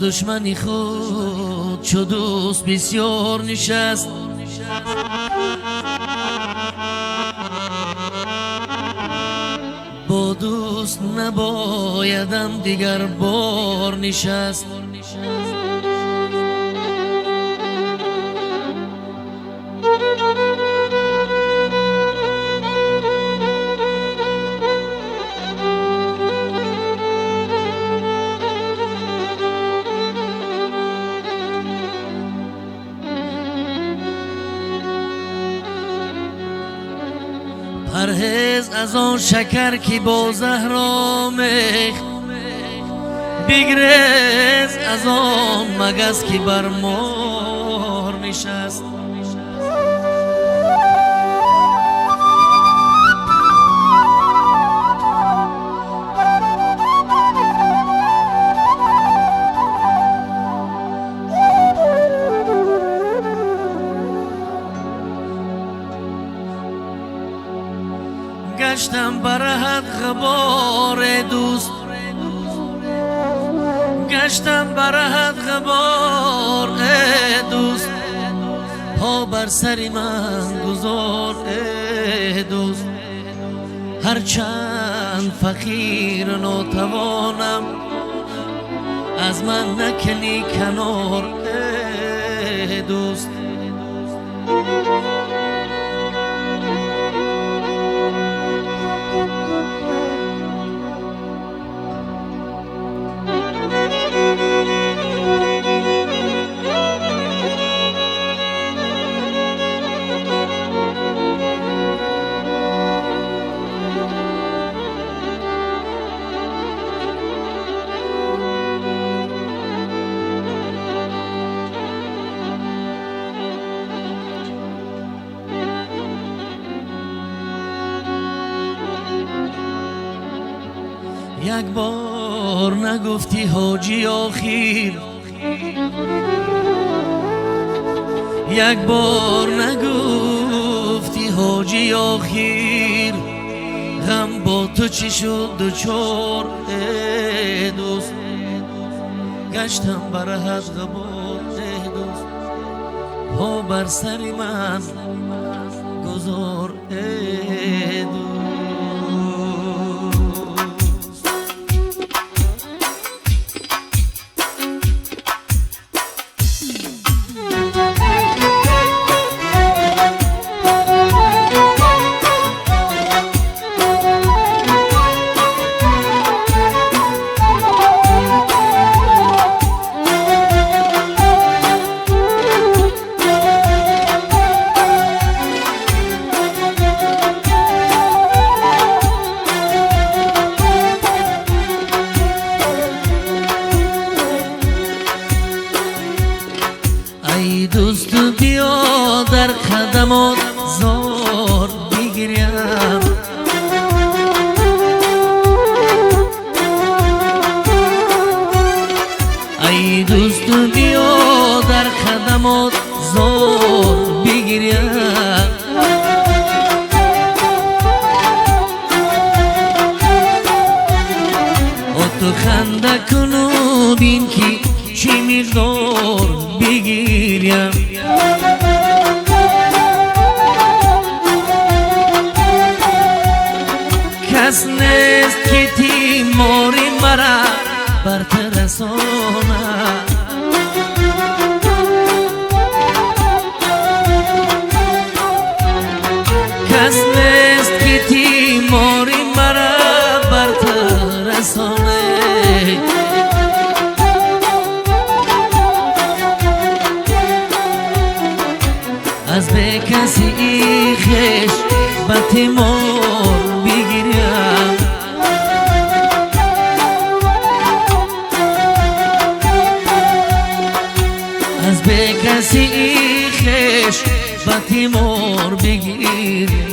دشمنی خود چو دوست بسیار نشست. با دوست نبایدم دیگر بار نشست. پرهیز از آن شکر که با زهر آمیخت، بگریز از آن مگس که بر مار نشست. گشتم برهت غبار دوست، گشتم برهت غبار ای دوست. پا بر سر من گذار ای دوست. هرچند فقیر و ناتوانم، از من نکنی کنار ای دوست. یک بار نگفتی حاجی آخیر، یک بار نگفتی حاجی آخیر. غم با تو چی شد دوچار ای دوست. گشتم برهت غبار ای دوست. پا بر سر من گذار ای دوست. ای دوست بیا در قدمات زار بگیریم. ای دوست بیا در قدمات زار بگیریم. و تو خنده کن و بین که چی مقدار بگیریم. کس نیست که تیماری مرا بر ترسانه. کس نیست که تیماری مرا بر ترسانه. از به کسی خش به تیمار بگیرم. از به کسی خش به تیمار بگیرم.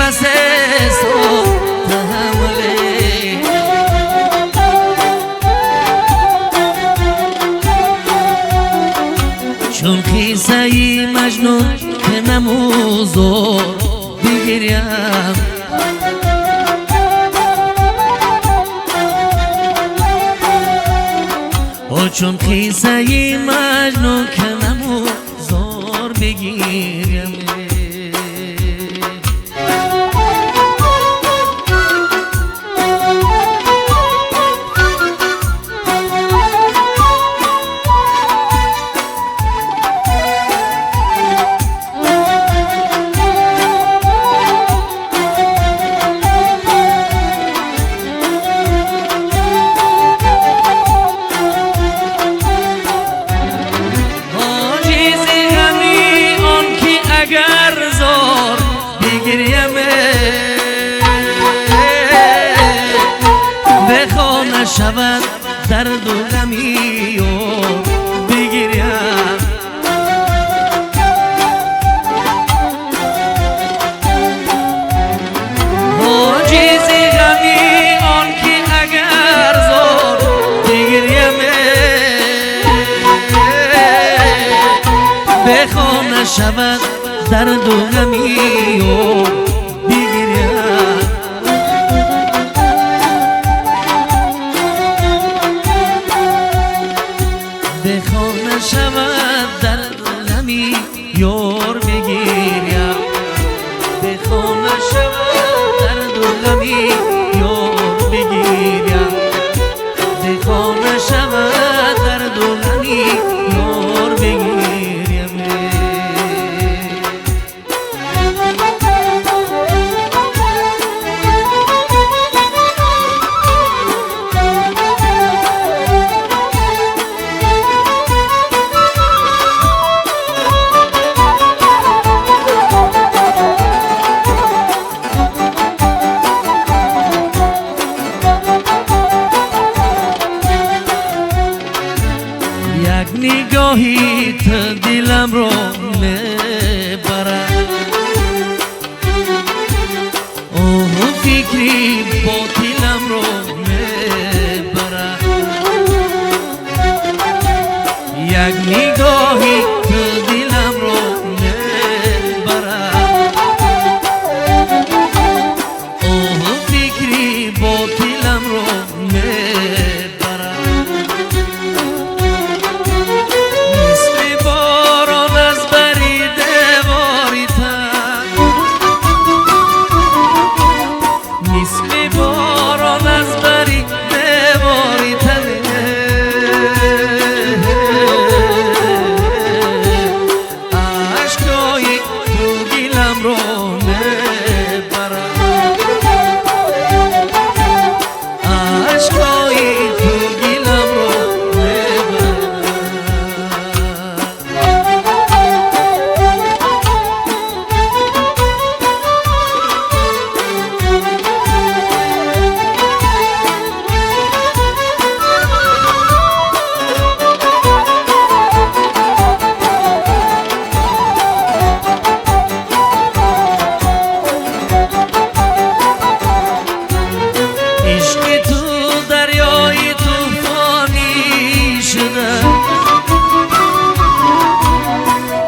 پس سو تحمله چون خیسه ای مجنون که نموزور بگیریم و چون خیسه ای مجنون که نموزور بگیریم شود درد و غمی و بگیریم عاجزی غمی آن که اگر زار بگیریم بخواه نشود درد و غمی و بگیریم بخواه نشود درد و غمی یار بگیریم بخواه نشود درد و غمی یار بگیریم بخواه نشود درد و غمی یار بگیریم نگاهی تو دلم رو میبرد اوه فکری باطلم رو میبرد یک نگاهی تو دلم رو میبرد اوه فکری باطلم رو میبرد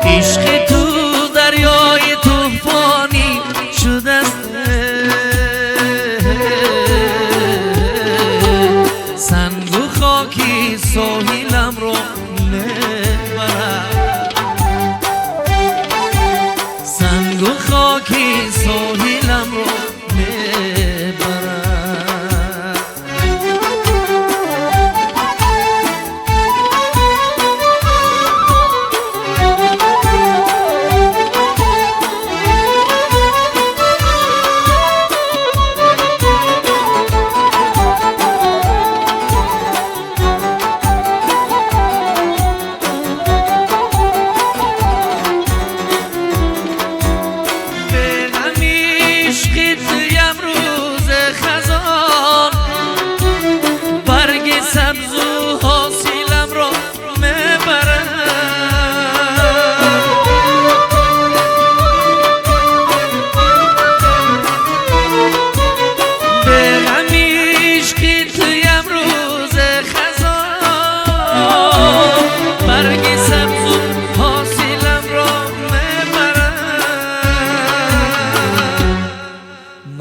عشق تو دریای طوفانی شده است سنگ و خاکی ساحلم رو میبرد سنگ و خاکی ساحلم رو میبرد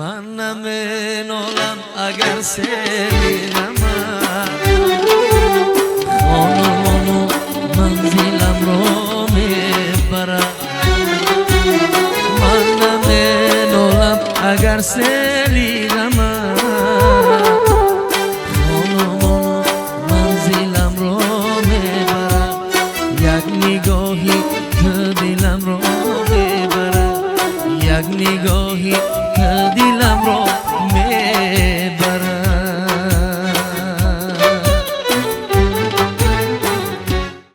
من نمینالم اگر سلیرم خانمانو منزلم رو میبرد من نمینالم اگر سلیرم خانمانو منزلم رو میبرد یک نگاهی که دلم رو میبرد یک نگاهی که دلم